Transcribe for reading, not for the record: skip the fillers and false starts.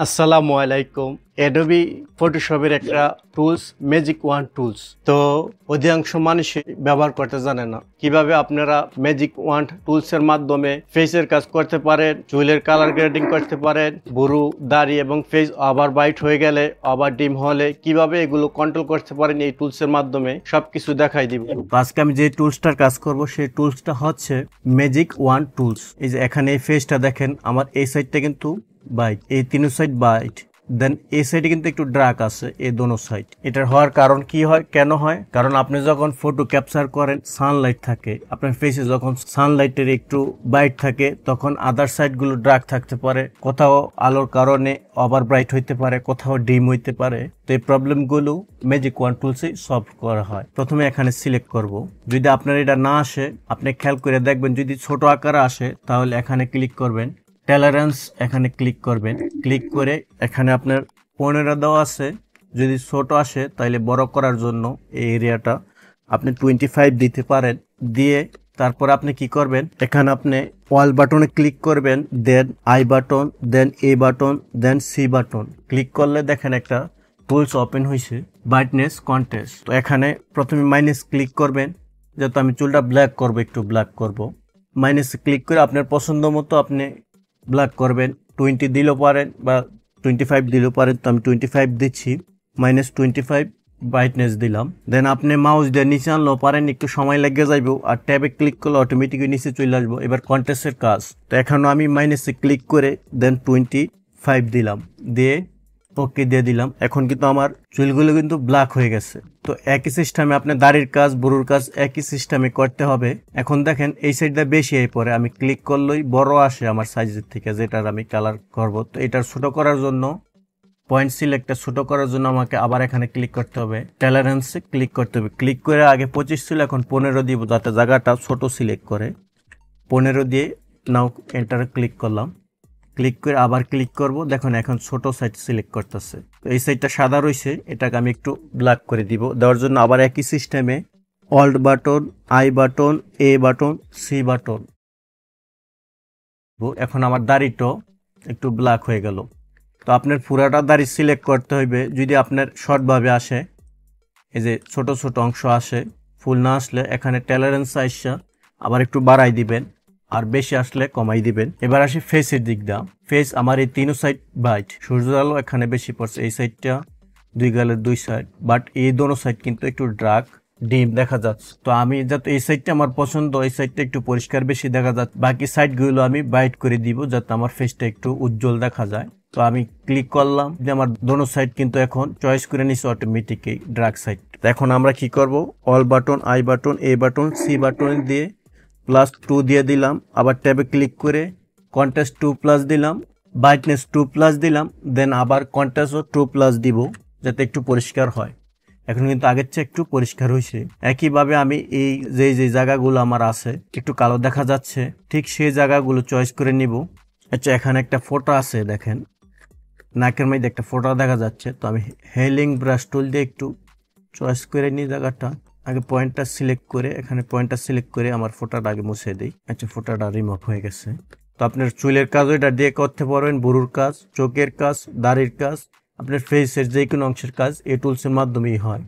আসসালামু আলাইকুম। অ্যাডোবি ফটোশপের একটা টুলস ম্যাজিক ওয়ান টুলস। তো অধিকাংশ মানুষই ব্যবহার করতে জানে না। কিভাবে আপনারা ম্যাজিক ওয়ান টুলসের মাধ্যমে ফেসের কাজ করতে পারেন, চুলের কালার গ্রেডিং করতে পারেন, বুরু, দাড়ি এবং ফেস আবার ব্রাইট হয়ে গেলে আবার ডিম হলে কিভাবে এগুলো কন্ট্রোল করতে পারেন এই টুলসের মাধ্যমে সবকিছু দেখাই দিব। আজকে আমি যে টুলসটার কাজ করব সেই টুলসটা হচ্ছে ম্যাজিক ওয়ান টুলস। এই যে এখানে এই ফেসটা দেখেন, আমার এই সাইডটা কিন্তু বাইট, এই তিন সাইড বাইট, দেন এই সাইডে কিন্তু একটু ড্রাক আছে এই দোনো সাইড। এটার হওয়ার কারণ কি হয়, কেন হয়? কারণ আপনি যখন ফটো ক্যাপচার করেন, সানলাইট থাকে আপনার ফেসে, যখন সানলাইটের একটু বাইট থাকে তখন আদার সাইড গুলো ড্রাক থাকতে পারে, কোথাও আলোর কারণে ওভার ব্রাইট হইতে পারে, কোথাও ডিম হইতে পারে। তো এই প্রবলেম গুলো ম্যাজিক ওয়ান টুলসে সলভ করা হয়। প্রথমে এখানে সিলেক্ট করব। যদি আপনার এটা না আসে, আপনি খেয়াল করে দেখবেন, যদি ছোট আকারে আসে তাহলে এখানে ক্লিক করবেন, টলারেন্স এখানে ক্লিক করবেন। ক্লিক করে এখানে আপনার 15 দেওয়া আছে। যদি ছোট আসে তাহলে বড় করার জন্য এই এরিয়াটা আপনি 25 দিতে পারেন। দিয়ে তারপর আপনি কি করবেন, এখানে আপনি অল বাটনে ক্লিক করবেন, then I button, then A button, then C button. Click করলে দেখেন একটা টুলস ওপেন হয়েছে, ব্রাইটনেস কন্ট্রাস্ট। তো এখানে প্রথমে মাইনাস ক্লিক করবেন, যেহেতু আমি চুলটা ব্ল্যাক করব, একটু ব্ল্যাক করব। মাইনাস ক্লিক করে আপনার পছন্দ মতো আপনি ব্ল্যাক করবেন। 20 দিলেও পারেন বা 25 দিলেও পারেন। তো আমি 25 দিচ্ছি, -25 ব্রাইটনেস দিলাম। দেন আপনি মাউস দিয়ে নিচে আনলেও পারেন, একটু সময় লেগে যাইব। আর ট্যাবে ক্লিক করলে অটোমেটিক নিচে চলে আসবো। এবার কন্ট্রাস্টের কাজ, তো এখনো আমি মাইনাসে ক্লিক করে দেন 25 দিলাম, দিয়ে ওকে দিয়ে দিলাম। এখন কিন্তু আমার চুলগুলো কিন্তু ব্ল্যাক হয়ে গেছে। তো একই সিস্টেমে আপনি দাড়ির কাজ, বুড়োর কাজ একই সিস্টেমে করতে হবে। এখন দেখেন এই সাইডটা বেশি হয়ে পড়ে, আমি ক্লিক করলেই বড় আসে আমার সাইজের থেকে, যেটার আমি কালার করব। তো এটার ছোট করার জন্য, পয়েন্ট সিলেক্টটা ছোট করার জন্য আমাকে আবার এখানে ক্লিক করতে হবে, টলারেন্সে ক্লিক করতে হবে। ক্লিক করে আগে 25 ছিল, এখন 15 দিব, যাতে জায়গাটা ছোট সিলেক্ট করে। 15 দিয়ে নাও এন্টারে ক্লিক করলাম। ক্লিক করে আবার ক্লিক করব, দেখুন এখন ছোট সাইড সিলেক্ট করতেছে। তো এই সাইডটা সাদা রয়েছে, এটাকে আমি একটু ব্ল্যাক করে দিব। দেওয়ার জন্য আবার একই সিস্টেমে Alt button, I button, A button, C button. এখন আমার দাড়িটাও একটু ব্ল্যাক হয়ে গেল। তো আপনার পুরাটা দাড়ি সিলেক্ট করতে হইবে। যদি আপনার শর্টভাবে আসে, এই যে ছোট ছোট অংশ আসে, ফুল না আসলে এখানে টলারেন্স আইসা আবার একটু বাড়াই দিবেন, আর বেশি আসলে কমাই দিবেন। এবার আসি ফেসের দিক দা। ফেস আমার এই তিনো সাইড বাইট, সূর্যের আলো এখানে বেশি পড়ছে, এই সাইডটা, দুই গালের দুই সাইড, বাট এই দোনো সাইড কিন্তু একটু ডার্ক ডিম দেখা যাচ্ছে। তো আমি যাতে এই সাইডটা আমার পছন্দ, এই সাইডটা একটু পরিষ্কার বেশি দেখা যাচ্ছে, বাকি সাইডগুলো আমি বাইট করে দিব যাতে আমার ফেসটা একটু উজ্জ্বল দেখা যায়। তো আমি ক্লিক করলাম, যে আমার দোনো সাইড কিন্তু এখন চয়েস করে নিচ্ছে অটোমেটিকই ডার্ক সাইড। এখন আমরা কি করব, Alt button, I button, A button, C button দিয়ে +2 দিয়ে দিলাম। আবার ট্যাবে ক্লিক করে কন্ট্রাস্ট 2+ দিলাম, ব্রাইটনেস 2+ দিলাম, দেন আবার কন্ট্রাস্টও 2+ দিব যাতে একটু পরিষ্কার হয়। এখন কিন্তু আগের চেয়ে একটু পরিষ্কার হয়েছে। একইভাবে আমি এই যে জায়গাগুলো আমার আছে একটু কালো দেখা যাচ্ছে, ঠিক সেই জায়গাগুলো চয়েস করে নিব। আচ্ছা, এখানে একটা ফোঁটা আছে, দেখেন নাকের মধ্যে একটা ফোঁটা দেখা যাচ্ছে। তো আমি হেলিং ব্রাশ টুল দিয়ে একটু চয়েস করে নিই জায়গাটা। আগে পয়েন্টটা সিলেক্ট করে, এখানে পয়েন্টটা সিলেক্ট করে আমার ফোঁটাটা আগে মুছে দিই। আচ্ছা, ফোঁটাটা রিমুভ হয়ে গেছে। তো আপনার চুলের কাজও এটা দিয়ে করতে পারবেন, বুড়োর কাজ, চোখের কাজ, দাড়ির কাজ, আপনার ফেসের যে কোনো অংশের কাজ এই টুলসের মাধ্যমেই হয়।